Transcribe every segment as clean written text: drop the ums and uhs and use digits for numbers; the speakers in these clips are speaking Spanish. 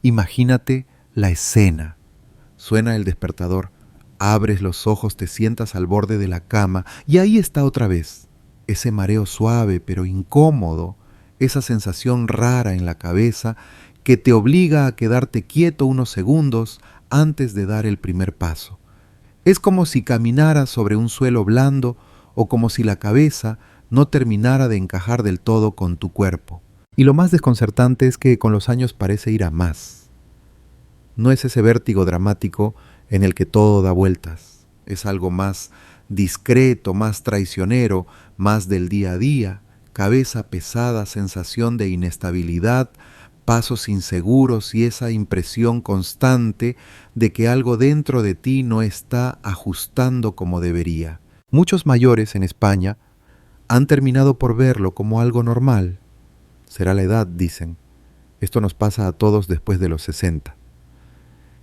Imagínate la escena. Suena el despertador. Abres los ojos, te sientas al borde de la cama y ahí está otra vez. Ese mareo suave pero incómodo, esa sensación rara en la cabeza que te obliga a quedarte quieto unos segundos antes de dar el primer paso. Es como si caminaras sobre un suelo blando o como si la cabeza no terminara de encajar del todo con tu cuerpo. Y lo más desconcertante es que con los años parece ir a más. No es ese vértigo dramático en el que todo da vueltas. Es algo más discreto, más traicionero, más del día a día, cabeza pesada, sensación de inestabilidad, pasos inseguros y esa impresión constante de que algo dentro de ti no está ajustando como debería. Muchos mayores en España han terminado por verlo como algo normal. Será la edad, dicen. Esto nos pasa a todos después de los 60.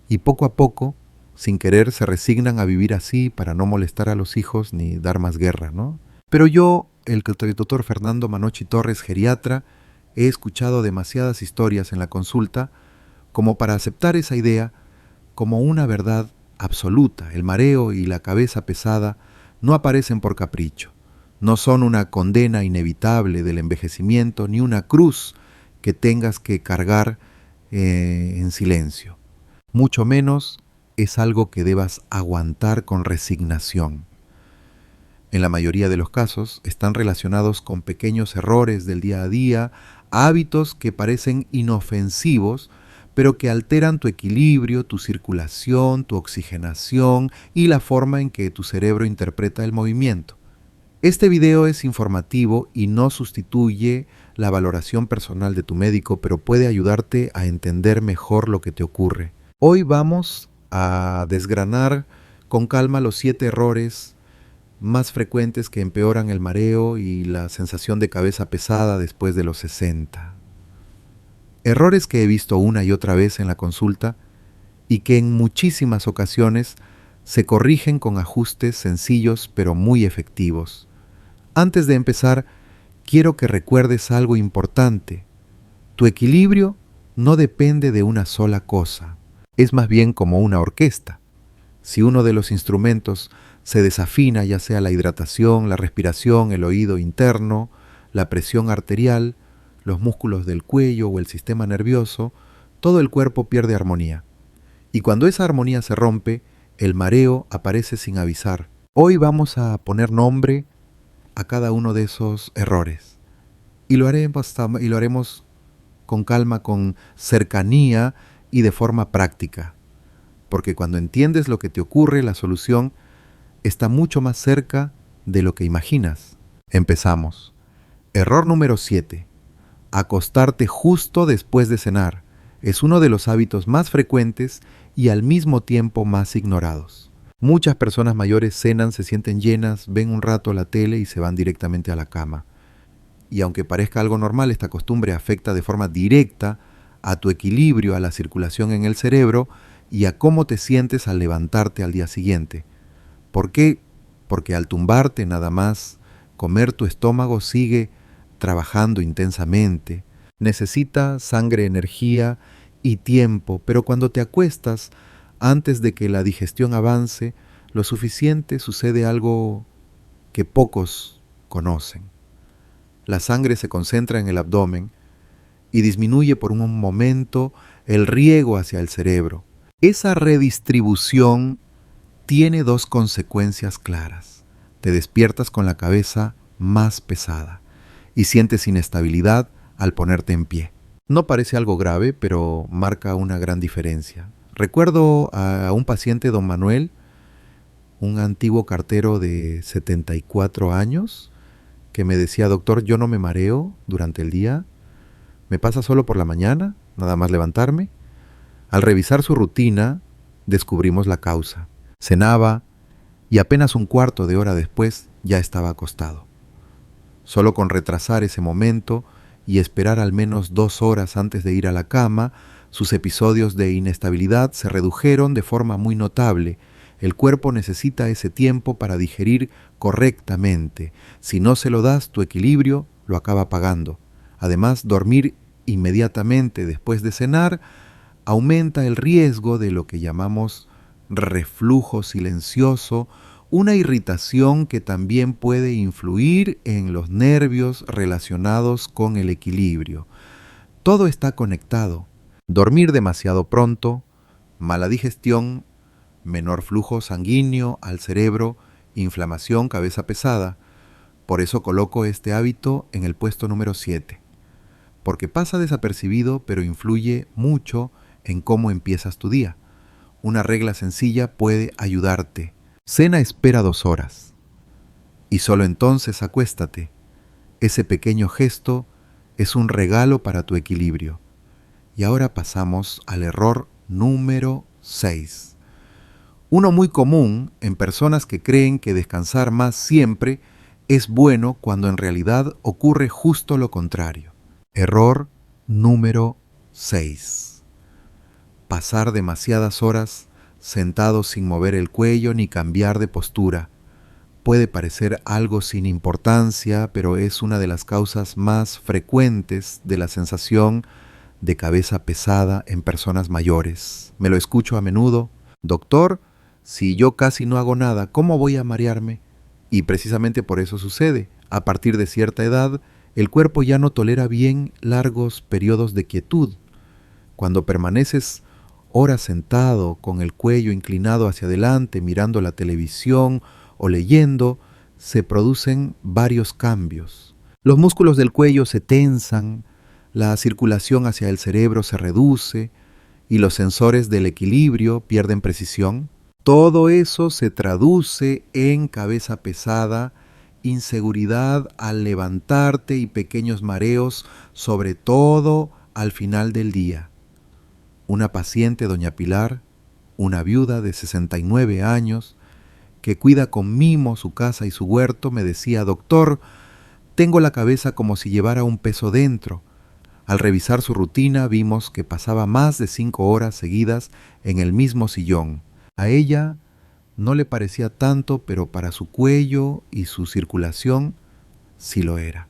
Y poco a poco, sin querer, se resignan a vivir así para no molestar a los hijos ni dar más guerra, ¿no? Pero yo, el doctor Fernando Manochi Torres, geriatra, he escuchado demasiadas historias en la consulta como para aceptar esa idea como una verdad absoluta. El mareo y la cabeza pesada no aparecen por capricho. No son una condena inevitable del envejecimiento ni una cruz que tengas que cargar en silencio. Mucho menos es algo que debas aguantar con resignación. En la mayoría de los casos están relacionados con pequeños errores del día a día, hábitos que parecen inofensivos, pero que alteran tu equilibrio, tu circulación, tu oxigenación y la forma en que tu cerebro interpreta el movimiento. Este video es informativo y no sustituye la valoración personal de tu médico, pero puede ayudarte a entender mejor lo que te ocurre. Hoy vamos a desgranar con calma los 7 errores más frecuentes que empeoran el mareo y la sensación de cabeza pesada después de los 60. Errores que he visto una y otra vez en la consulta y que en muchísimas ocasiones se corrigen con ajustes sencillos pero muy efectivos. Antes de empezar, quiero que recuerdes algo importante. Tu equilibrio no depende de una sola cosa. Es más bien como una orquesta. Si uno de los instrumentos se desafina, ya sea la hidratación, la respiración, el oído interno, la presión arterial, los músculos del cuello o el sistema nervioso, todo el cuerpo pierde armonía. Y cuando esa armonía se rompe, el mareo aparece sin avisar. Hoy vamos a poner nombre a cada uno de esos errores. Y lo haremos con calma, con cercanía y de forma práctica. Porque cuando entiendes lo que te ocurre, la solución está mucho más cerca de lo que imaginas. Empezamos. Error número 7. Acostarte justo después de cenar. Es uno de los hábitos más frecuentes y al mismo tiempo más ignorados. Muchas personas mayores cenan, se sienten llenas, ven un rato la tele y se van directamente a la cama. Y aunque parezca algo normal, esta costumbre afecta de forma directa a tu equilibrio, a la circulación en el cerebro y a cómo te sientes al levantarte al día siguiente. ¿Por qué? Porque al tumbarte nada más, comer, tu estómago sigue trabajando intensamente. Necesita sangre, energía y tiempo, pero cuando te acuestas, antes de que la digestión avance lo suficiente, sucede algo que pocos conocen. La sangre se concentra en el abdomen y disminuye por un momento el riego hacia el cerebro. Esa redistribución tiene 2 consecuencias claras. Te despiertas con la cabeza más pesada y sientes inestabilidad al ponerte en pie. No parece algo grave, pero marca una gran diferencia. Recuerdo a un paciente, don Manuel, un antiguo cartero de 74 años, que me decía: doctor, yo no me mareo durante el día, me pasa solo por la mañana, nada más levantarme. Al revisar su rutina, descubrimos la causa. Cenaba y apenas un cuarto de hora después ya estaba acostado. Solo con retrasar ese momento y esperar al menos 2 horas antes de ir a la cama, sus episodios de inestabilidad se redujeron de forma muy notable. El cuerpo necesita ese tiempo para digerir correctamente. Si no se lo das, tu equilibrio lo acaba pagando. Además, dormir inmediatamente después de cenar aumenta el riesgo de lo que llamamos reflujo silencioso, una irritación que también puede influir en los nervios relacionados con el equilibrio. Todo está conectado. Dormir demasiado pronto, mala digestión, menor flujo sanguíneo al cerebro, inflamación, cabeza pesada. Por eso coloco este hábito en el puesto número 7, porque pasa desapercibido pero influye mucho en cómo empiezas tu día. Una regla sencilla puede ayudarte. Cena espera 2 horas y solo entonces acuéstate. Ese pequeño gesto es un regalo para tu equilibrio. Y ahora pasamos al error número 6. Uno muy común en personas que creen que descansar más siempre es bueno cuando en realidad ocurre justo lo contrario. Error número 6. Pasar demasiadas horas sentado sin mover el cuello ni cambiar de postura. Puede parecer algo sin importancia, pero es una de las causas más frecuentes de la sensación de cabeza pesada en personas mayores. Me lo escucho a menudo. Doctor, si yo casi no hago nada, ¿cómo voy a marearme? Y precisamente por eso sucede. A partir de cierta edad, el cuerpo ya no tolera bien largos periodos de quietud. Cuando permaneces horas sentado con el cuello inclinado hacia adelante, mirando la televisión o leyendo, se producen varios cambios. Los músculos del cuello se tensan, la circulación hacia el cerebro se reduce y los sensores del equilibrio pierden precisión. Todo eso se traduce en cabeza pesada, inseguridad al levantarte y pequeños mareos, sobre todo al final del día. Una paciente, doña Pilar, una viuda de 69 años, que cuida con mimo su casa y su huerto, me decía: doctor, tengo la cabeza como si llevara un peso dentro. Al revisar su rutina vimos que pasaba más de 5 horas seguidas en el mismo sillón. A ella no le parecía tanto, pero para su cuello y su circulación sí lo era.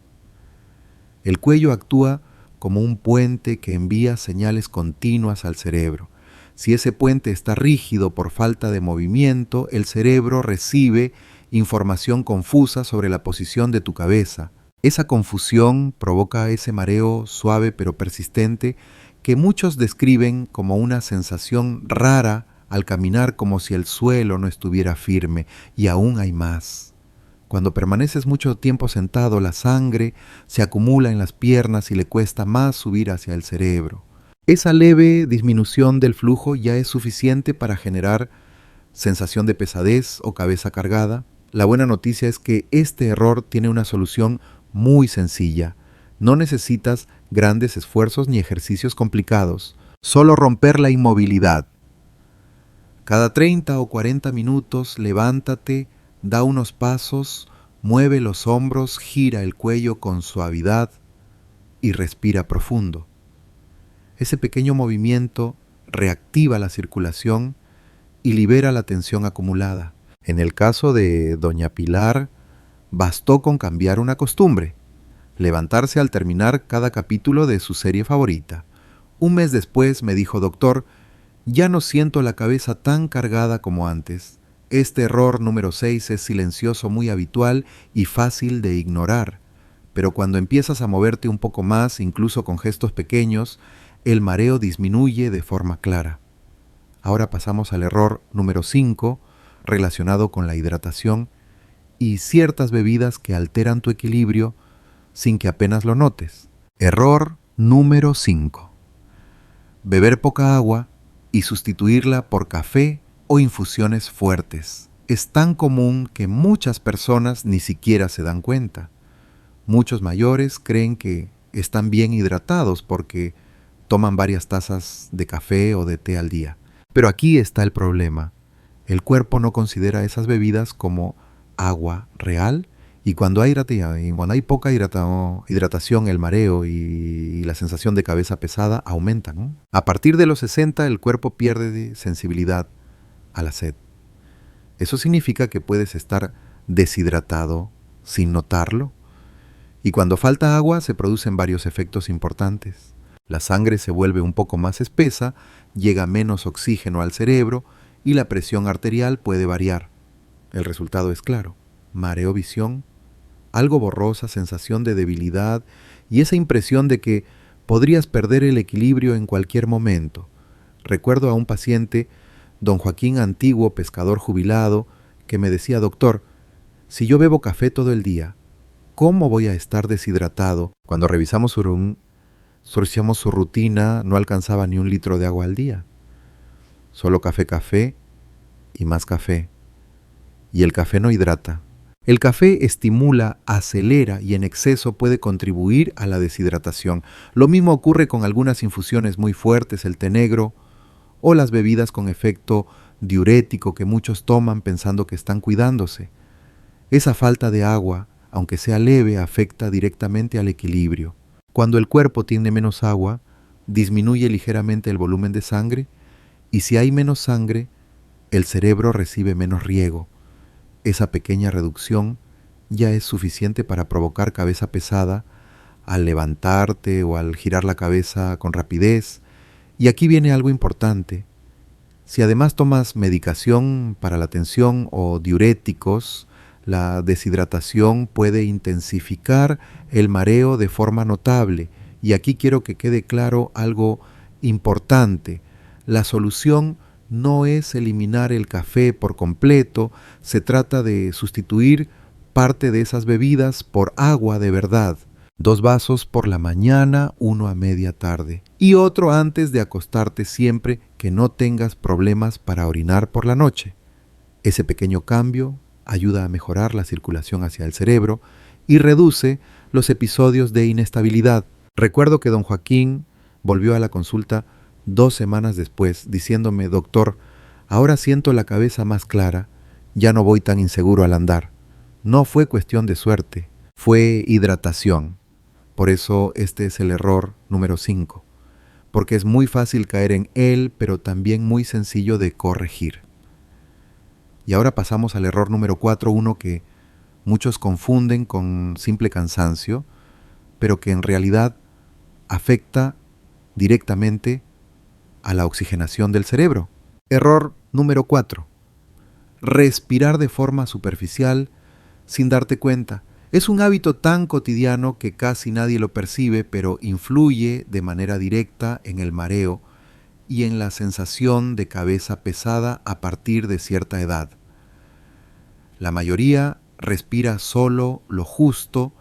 El cuello actúa como un puente que envía señales continuas al cerebro. Si ese puente está rígido por falta de movimiento, el cerebro recibe información confusa sobre la posición de tu cabeza. Esa confusión provoca ese mareo suave pero persistente que muchos describen como una sensación rara al caminar, como si el suelo no estuviera firme. Y aún hay más. Cuando permaneces mucho tiempo sentado, la sangre se acumula en las piernas y le cuesta más subir hacia el cerebro. Esa leve disminución del flujo ya es suficiente para generar sensación de pesadez o cabeza cargada. La buena noticia es que este error tiene una solución muy sencilla. No necesitas grandes esfuerzos ni ejercicios complicados, solo romper la inmovilidad. Cada 30 o 40 minutos levántate, da unos pasos, mueve los hombros, gira el cuello con suavidad y respira profundo. Ese pequeño movimiento reactiva la circulación y libera la tensión acumulada. En el caso de doña Pilar, bastó con cambiar una costumbre: levantarse al terminar cada capítulo de su serie favorita. Un mes después me dijo: doctor, ya no siento la cabeza tan cargada como antes. Este error número 6 es silencioso, muy habitual y fácil de ignorar. Pero cuando empiezas a moverte un poco más, incluso con gestos pequeños, el mareo disminuye de forma clara. Ahora pasamos al error número 5, relacionado con la hidratación y ciertas bebidas que alteran tu equilibrio sin que apenas lo notes. Error número 5. Beber poca agua y sustituirla por café o infusiones fuertes. Es tan común que muchas personas ni siquiera se dan cuenta. Muchos mayores creen que están bien hidratados porque toman varias tazas de café o de té al día. Pero aquí está el problema. El cuerpo no considera esas bebidas como agua real, y cuando hay poca hidratación, el mareo y la sensación de cabeza pesada aumentan, ¿no? A partir de los 60, el cuerpo pierde sensibilidad a la sed. Eso significa que puedes estar deshidratado sin notarlo, y cuando falta agua se producen varios efectos importantes. La sangre se vuelve un poco más espesa, llega menos oxígeno al cerebro y la presión arterial puede variar. El resultado es claro: mareo, visión, algo borrosa, sensación de debilidad y esa impresión de que podrías perder el equilibrio en cualquier momento. Recuerdo a un paciente, don Joaquín Antiguo, pescador jubilado, que me decía: doctor, si yo bebo café todo el día, ¿cómo voy a estar deshidratado? Cuando revisamos su rutina, no alcanzaba ni 1 litro de agua al día. Solo café y más café. Y el café no hidrata. El café estimula, acelera y en exceso puede contribuir a la deshidratación. Lo mismo ocurre con algunas infusiones muy fuertes, el té negro o las bebidas con efecto diurético que muchos toman pensando que están cuidándose. Esa falta de agua, aunque sea leve, afecta directamente al equilibrio. Cuando el cuerpo tiene menos agua, disminuye ligeramente el volumen de sangre y si hay menos sangre, el cerebro recibe menos riego. Esa pequeña reducción ya es suficiente para provocar cabeza pesada al levantarte o al girar la cabeza con rapidez. Y aquí viene algo importante. Si además tomas medicación para la tensión o diuréticos, la deshidratación puede intensificar el mareo de forma notable. Y aquí quiero que quede claro algo importante. La solución no es eliminar el café por completo, se trata de sustituir parte de esas bebidas por agua de verdad. 2 vasos por la mañana, 1 a media tarde y otro antes de acostarte siempre que no tengas problemas para orinar por la noche. Ese pequeño cambio ayuda a mejorar la circulación hacia el cerebro y reduce los episodios de inestabilidad. Recuerdo que don Joaquín volvió a la consulta 2 semanas después diciéndome: doctor, ahora siento la cabeza más clara, ya no voy tan inseguro al andar. No fue cuestión de suerte, fue hidratación. Por eso este es el error número 5, porque es muy fácil caer en él, pero también muy sencillo de corregir. Y ahora pasamos al error número 4, uno que muchos confunden con simple cansancio, pero que en realidad afecta directamente a la oxigenación del cerebro. Error número 4. Respirar de forma superficial sin darte cuenta. Es un hábito tan cotidiano que casi nadie lo percibe, pero influye de manera directa en el mareo y en la sensación de cabeza pesada a partir de cierta edad. La mayoría respira solo lo justo,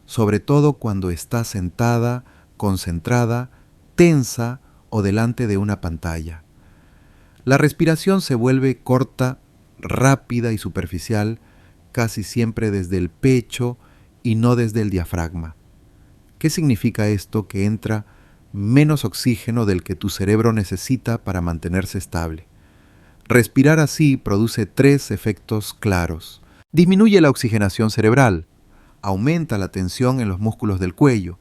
sobre todo cuando está sentada, concentrada, tensa o delante de una pantalla. La respiración se vuelve corta, rápida y superficial, casi siempre desde el pecho y no desde el diafragma. ¿Qué significa esto? Que entra menos oxígeno del que tu cerebro necesita para mantenerse estable. Respirar así produce 3 efectos claros. Disminuye la oxigenación cerebral, aumenta la tensión en los músculos del cuello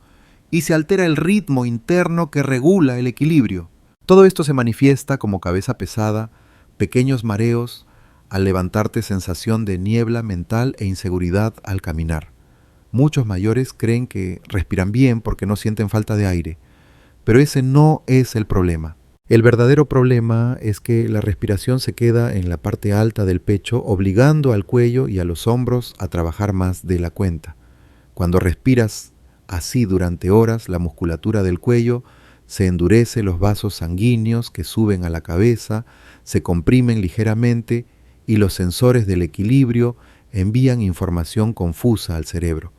y se altera el ritmo interno que regula el equilibrio. Todo esto se manifiesta como cabeza pesada, pequeños mareos, al levantarte sensación de niebla mental e inseguridad al caminar. Muchos mayores creen que respiran bien porque no sienten falta de aire, pero ese no es el problema. El verdadero problema es que la respiración se queda en la parte alta del pecho, obligando al cuello y a los hombros a trabajar más de la cuenta. Cuando respiras así durante horas, la musculatura del cuello se endurece, los vasos sanguíneos que suben a la cabeza se comprimen ligeramente y los sensores del equilibrio envían información confusa al cerebro.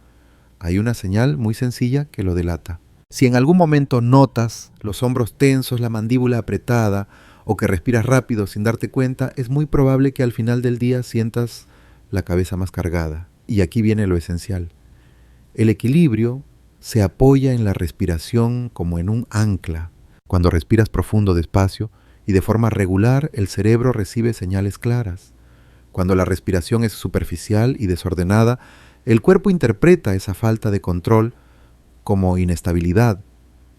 Hay una señal muy sencilla que lo delata. Si en algún momento notas los hombros tensos, la mandíbula apretada o que respiras rápido sin darte cuenta, es muy probable que al final del día sientas la cabeza más cargada. Y aquí viene lo esencial. El equilibrio se apoya en la respiración como en un ancla. Cuando respiras profundo, despacio y de forma regular, el cerebro recibe señales claras. Cuando la respiración es superficial y desordenada, el cuerpo interpreta esa falta de control como inestabilidad.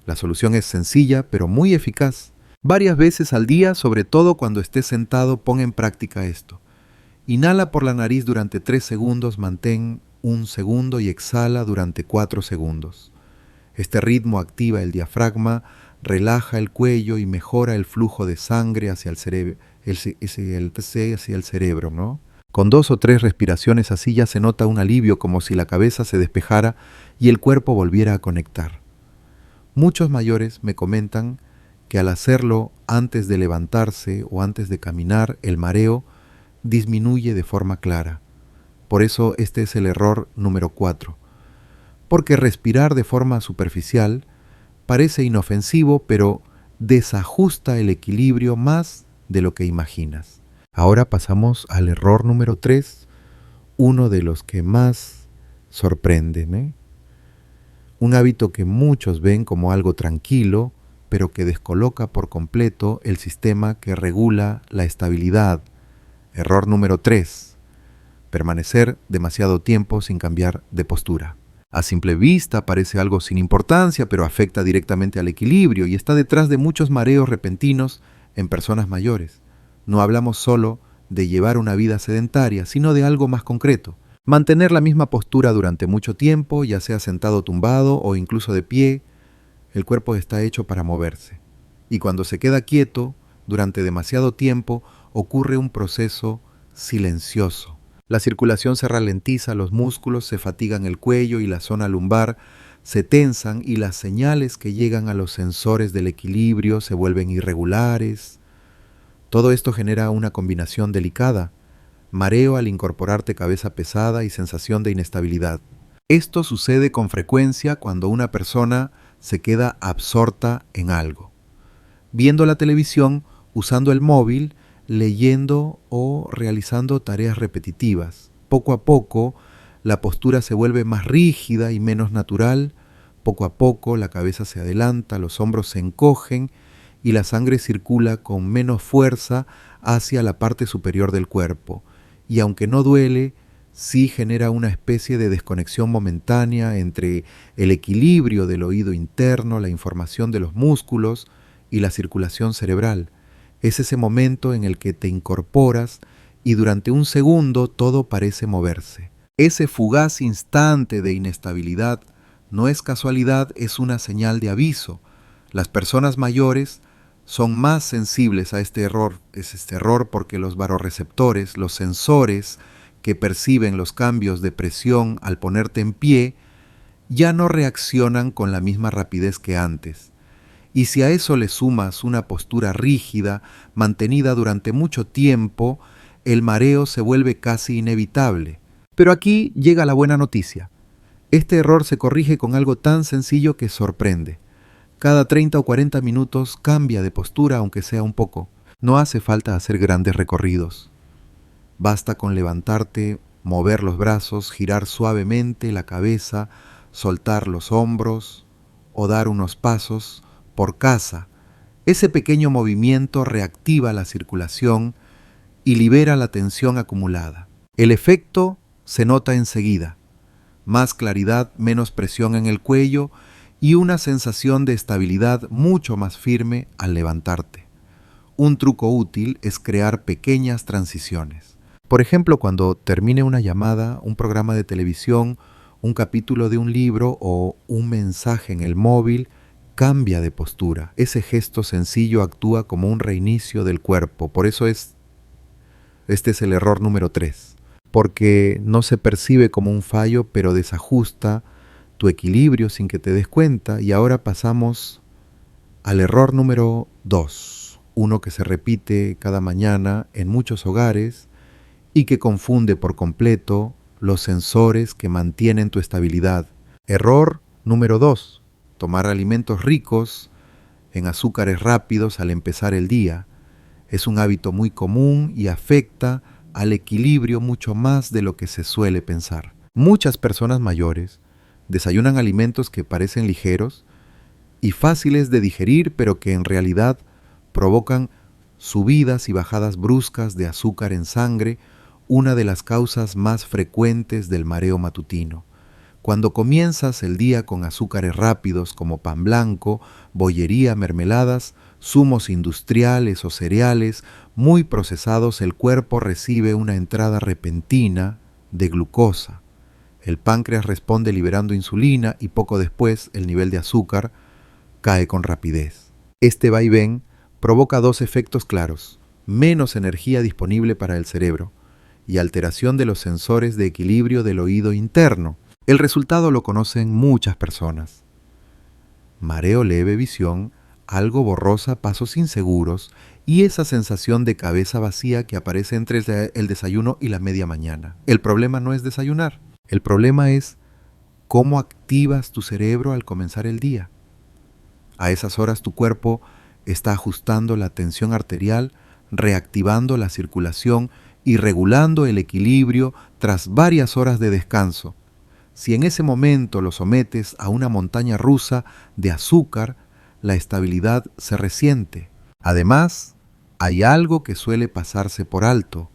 La solución es sencilla, pero muy eficaz. Varias veces al día, sobre todo cuando estés sentado, pon en práctica esto. Inhala por la nariz durante 3 segundos, mantén 1 segundo y exhala durante 4 segundos. Este ritmo activa el diafragma, relaja el cuello y mejora el flujo de sangre hacia el cerebro, hacia el cerebro, ¿no? Con 2 o 3 respiraciones así ya se nota un alivio, como si la cabeza se despejara y el cuerpo volviera a conectar. Muchos mayores me comentan que al hacerlo antes de levantarse o antes de caminar, el mareo disminuye de forma clara. Por eso este es el error número 4. Porque respirar de forma superficial parece inofensivo, pero desajusta el equilibrio más de lo que imaginas. Ahora pasamos al error número 3, uno de los que más sorprenden, ¿eh? Un hábito que muchos ven como algo tranquilo, pero que descoloca por completo el sistema que regula la estabilidad. Error número 3. Permanecer demasiado tiempo sin cambiar de postura. A simple vista parece algo sin importancia, pero afecta directamente al equilibrio y está detrás de muchos mareos repentinos en personas mayores. No hablamos solo de llevar una vida sedentaria, sino de algo más concreto. Mantener la misma postura durante mucho tiempo, ya sea sentado o tumbado o incluso de pie, el cuerpo está hecho para moverse. Y cuando se queda quieto, durante demasiado tiempo, ocurre un proceso silencioso. La circulación se ralentiza, los músculos se fatigan el cuello y la zona lumbar se tensan y las señales que llegan a los sensores del equilibrio se vuelven irregulares. Todo esto genera una combinación delicada: mareo al incorporarte cabeza pesada y sensación de inestabilidad. Esto sucede con frecuencia cuando una persona se queda absorta en algo, viendo la televisión, usando el móvil, leyendo o realizando tareas repetitivas. Poco a poco, la postura se vuelve más rígida y menos natural. Poco a poco, la cabeza se adelanta, los hombros se encogen y la sangre circula con menos fuerza hacia la parte superior del cuerpo. Y aunque no duele, sí genera una especie de desconexión momentánea entre el equilibrio del oído interno, la información de los músculos y la circulación cerebral. Es ese momento en el que te incorporas y durante un segundo todo parece moverse. Ese fugaz instante de inestabilidad no es casualidad, es una señal de aviso. Las personas mayores son más sensibles a este error. Es este error porque los barorreceptores, los sensores que perciben los cambios de presión al ponerte en pie, ya no reaccionan con la misma rapidez que antes. Y si a eso le sumas una postura rígida, mantenida durante mucho tiempo, el mareo se vuelve casi inevitable. Pero aquí llega la buena noticia. Este error se corrige con algo tan sencillo que sorprende. Cada 30 o 40 minutos cambia de postura, aunque sea un poco. No hace falta hacer grandes recorridos. Basta con levantarte, mover los brazos, girar suavemente la cabeza, soltar los hombros o dar unos pasos por casa. Ese pequeño movimiento reactiva la circulación y libera la tensión acumulada. El efecto se nota enseguida: más claridad, menos presión en el cuello y una sensación de estabilidad mucho más firme al levantarte. Un truco útil es crear pequeñas transiciones. Por ejemplo, cuando termine una llamada, un programa de televisión, un capítulo de un libro o un mensaje en el móvil, cambia de postura. Ese gesto sencillo actúa como un reinicio del cuerpo. Por eso este es el error número 3. Porque no se percibe como un fallo, pero desajusta tu equilibrio sin que te des cuenta. Y ahora pasamos al error número 2. Uno que se repite cada mañana en muchos hogares y que confunde por completo los sensores que mantienen tu estabilidad. Error número 2. Tomar alimentos ricos en azúcares rápidos al empezar el día. Es un hábito muy común y afecta al equilibrio mucho más de lo que se suele pensar. Muchas personas mayores desayunan alimentos que parecen ligeros y fáciles de digerir, pero que en realidad provocan subidas y bajadas bruscas de azúcar en sangre, una de las causas más frecuentes del mareo matutino. Cuando comienzas el día con azúcares rápidos como pan blanco, bollería, mermeladas, zumos industriales o cereales muy procesados, el cuerpo recibe una entrada repentina de glucosa. El páncreas responde liberando insulina y poco después el nivel de azúcar cae con rapidez. Este vaivén provoca dos efectos claros: menos energía disponible para el cerebro y alteración de los sensores de equilibrio del oído interno. El resultado lo conocen muchas personas: mareo leve, visión algo borrosa, pasos inseguros y esa sensación de cabeza vacía que aparece entre el desayuno y la media mañana. El problema no es desayunar, el problema es cómo activas tu cerebro al comenzar el día. A esas horas tu cuerpo está ajustando la tensión arterial, reactivando la circulación y regulando el equilibrio tras varias horas de descanso. Si en ese momento lo sometes a una montaña rusa de azúcar, la estabilidad se resiente. Además, hay algo que suele pasarse por alto.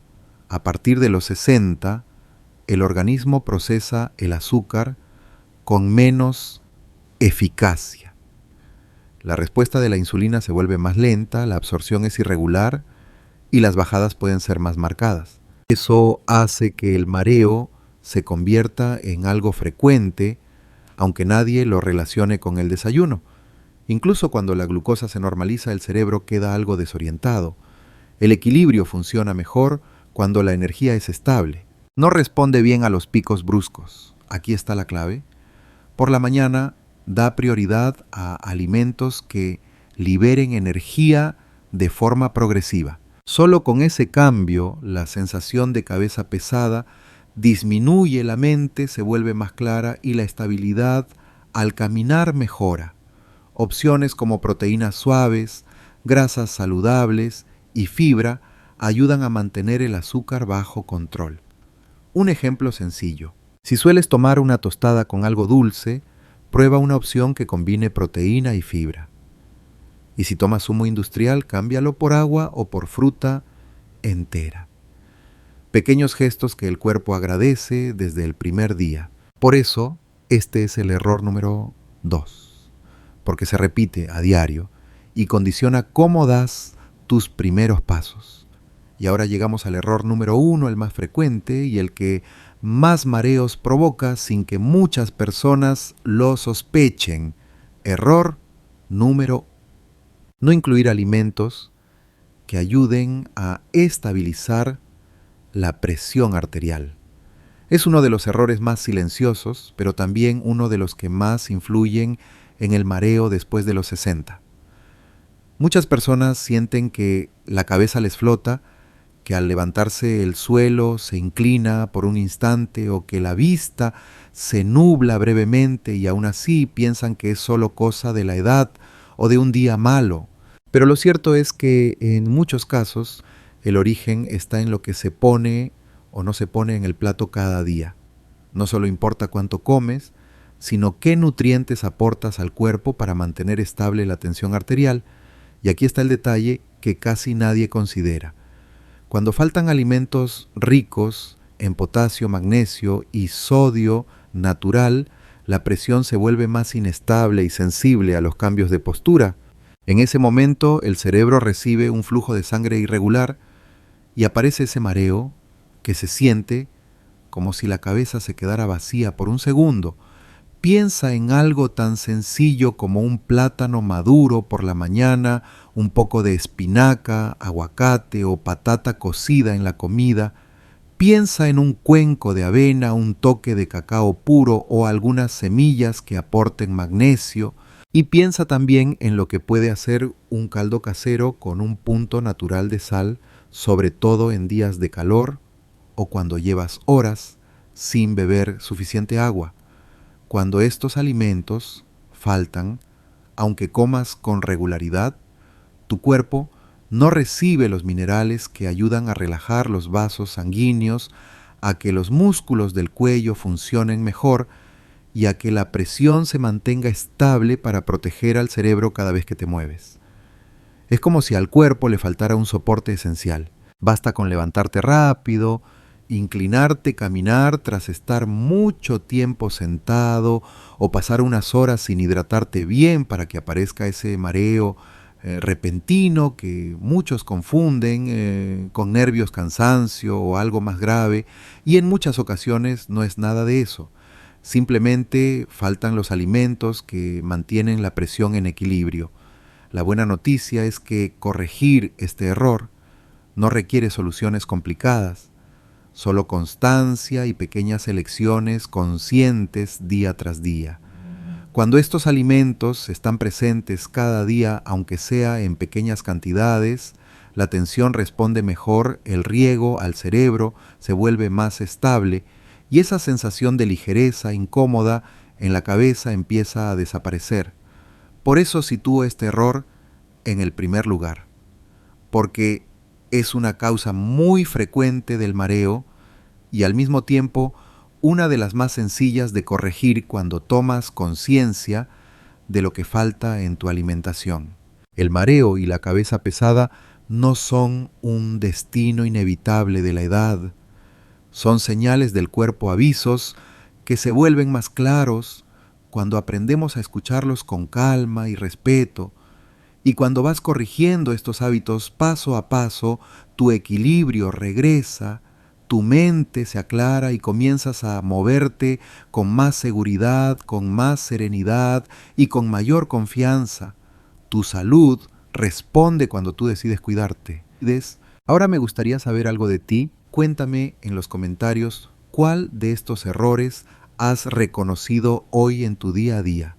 A partir de los 60, el organismo procesa el azúcar con menos eficacia. La respuesta de la insulina se vuelve más lenta, la absorción es irregular y las bajadas pueden ser más marcadas. Eso hace que el mareo se convierta en algo frecuente, aunque nadie lo relacione con el desayuno. Incluso cuando la glucosa se normaliza, el cerebro queda algo desorientado. El equilibrio funciona mejor cuando la energía es estable. No responde bien a los picos bruscos. Aquí está la clave. Por la mañana, da prioridad a alimentos que liberen energía de forma progresiva. Solo con ese cambio, la sensación de cabeza pesada disminuye, la mente se vuelve más clara y la estabilidad al caminar mejora. Opciones como proteínas suaves, grasas saludables y fibra ayudan a mantener el azúcar bajo control. Un ejemplo sencillo: si sueles tomar una tostada con algo dulce, prueba una opción que combine proteína y fibra. Y si tomas zumo industrial, cámbialo por agua o por fruta entera. Pequeños gestos que el cuerpo agradece desde el primer día. Por eso, este es el error número 2, porque se repite a diario y condiciona cómo das tus primeros pasos. Y ahora llegamos al error número 1, el más frecuente y el que más mareos provoca sin que muchas personas lo sospechen. Error número 1: no incluir alimentos que ayuden a estabilizar la presión arterial. Es uno de los errores más silenciosos, pero también uno de los que más influyen en el mareo después de los 60. Muchas personas sienten que la cabeza les flota, que al levantarse el suelo se inclina por un instante o que la vista se nubla brevemente y aún así piensan que es solo cosa de la edad o de un día malo. Pero lo cierto es que en muchos casos el origen está en lo que se pone o no se pone en el plato cada día. No solo importa cuánto comes, sino qué nutrientes aportas al cuerpo para mantener estable la tensión arterial. Y aquí está el detalle que casi nadie considera. Cuando faltan alimentos ricos en potasio, magnesio y sodio natural, la presión se vuelve más inestable y sensible a los cambios de postura. En ese momento el cerebro recibe un flujo de sangre irregular y aparece ese mareo que se siente como si la cabeza se quedara vacía por un segundo. Piensa en algo tan sencillo como un plátano maduro por la mañana, un poco de espinaca, aguacate o patata cocida en la comida. Piensa en un cuenco de avena, un toque de cacao puro o algunas semillas que aporten magnesio. Y piensa también en lo que puede hacer un caldo casero con un punto natural de sal, sobre todo en días de calor o cuando llevas horas sin beber suficiente agua. Cuando estos alimentos faltan, aunque comas con regularidad, tu cuerpo no recibe los minerales que ayudan a relajar los vasos sanguíneos, a que los músculos del cuello funcionen mejor y a que la presión se mantenga estable para proteger al cerebro cada vez que te mueves. Es como si al cuerpo le faltara un soporte esencial. Basta con levantarte rápido, inclinarte, caminar tras estar mucho tiempo sentado o pasar unas horas sin hidratarte bien para que aparezca ese mareo repentino que muchos confunden con nervios, cansancio o algo más grave, y en muchas ocasiones no es nada de eso. Simplemente faltan los alimentos que mantienen la presión en equilibrio. La buena noticia es que corregir este error no requiere soluciones complicadas, solo constancia y pequeñas elecciones conscientes día tras día. Cuando estos alimentos están presentes cada día, aunque sea en pequeñas cantidades, la atención responde mejor, el riego al cerebro se vuelve más estable y esa sensación de ligereza incómoda en la cabeza empieza a desaparecer. Por eso sitúo este error en el primer lugar, porque es una causa muy frecuente del mareo y al mismo tiempo una de las más sencillas de corregir cuando tomas conciencia de lo que falta en tu alimentación. El mareo y la cabeza pesada no son un destino inevitable de la edad, son señales del cuerpo, avisos que se vuelven más claros cuando aprendemos a escucharlos con calma y respeto. Y cuando vas corrigiendo estos hábitos paso a paso, tu equilibrio regresa, tu mente se aclara y comienzas a moverte con más seguridad, con más serenidad y con mayor confianza. Tu salud responde cuando tú decides cuidarte. Ahora me gustaría saber algo de ti. Cuéntame en los comentarios cuál de estos errores has reconocido hoy en tu día a día.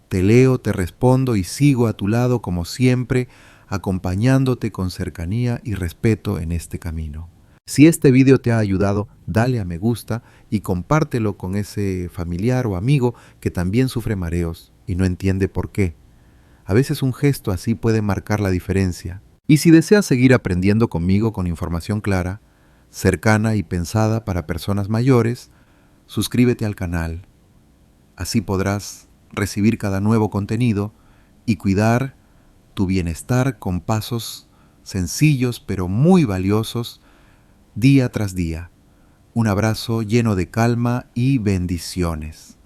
Te leo, te respondo y sigo a tu lado como siempre, acompañándote con cercanía y respeto en este camino. Si este video te ha ayudado, dale a me gusta y compártelo con ese familiar o amigo que también sufre mareos y no entiende por qué. A veces un gesto así puede marcar la diferencia. Y si deseas seguir aprendiendo conmigo con información clara, cercana y pensada para personas mayores, suscríbete al canal. Así podrás recibir cada nuevo contenido y cuidar tu bienestar con pasos sencillos pero muy valiosos día tras día. Un abrazo lleno de calma y bendiciones.